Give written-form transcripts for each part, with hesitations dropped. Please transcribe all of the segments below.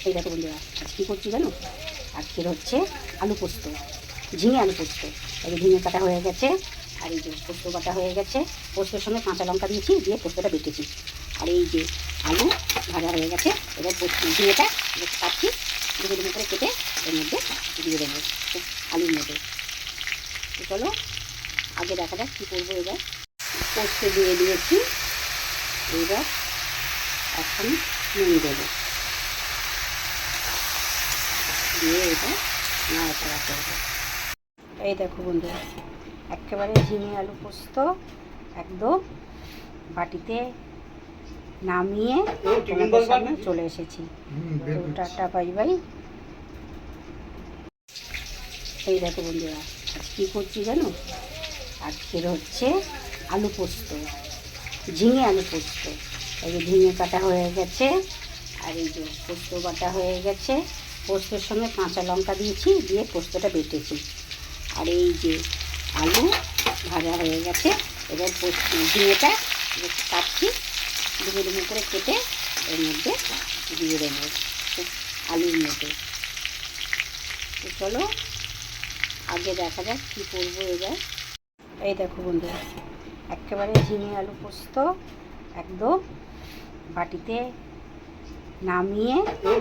এই দেখো বন্ধুরা, আজ কী করছি জানো? আজকের হচ্ছে আলু পোস্ত, ঝিঙে আলু পোস্ত। এই যে ঝিঙে কাটা হয়ে গেছে, আর এই যে পোস্ত কাটা হয়ে গেছে। পোস্তের সঙ্গে কাঁচা লঙ্কা দিয়েছি, দিয়ে পোস্তটা বেটেছি। আর এই যে আলু ভাজা হয়ে গেছে, এবার ঝিঙেটা কাটছি, ডুবো ডুবো করে কেটে এর মধ্যে দিয়ে দেবো আলুর মধ্যে। তো চলো আগে দেখা যাক কী করবো। এবার পোস্ত দিয়ে দিয়েছি, এইবার এখন নুন দেবো, দিয়ে এটা নাড়াচাড়া করবো। এই দেখো বন্ধুরা, একেবারে ঝিঙে আলু পোস্ত একদম বাটিতে নামিয়ে তোমাদের সামনে চলে এসেছি। তো টাটা বাই বাই। এই দেখো বন্ধুরা, আজ কী করছি জানো? আজকের হচ্ছে আলু পোস্ত, ঝিঙে আলু পোস্ত। এই যে ঝিঙে কাটা হয়ে গেছে, আর এই যে পোস্ত বাটা হয়ে গেছে। পোস্তের সঙ্গে কাঁচা লঙ্কা দিয়েছি, দিয়ে পোস্তটা বেটেছি। আর এই যে আলু ভাজা হয়ে গেছে, এবার ঝিঙেটা কাটছি, ডুবো ডুবো করে কেটে এর মধ্যে দিয়ে দেবো আলুর মধ্যে। তো চলো আগে দেখা যাক কী করবো এবার। এই দেখো বন্ধুরা, একেবারে ঝিঙে আলু পোস্ত একদম বাটিতে নামিয়ে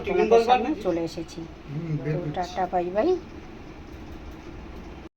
তোমাদের সামনে চলে এসেছি। তো টাটা বাই বাই।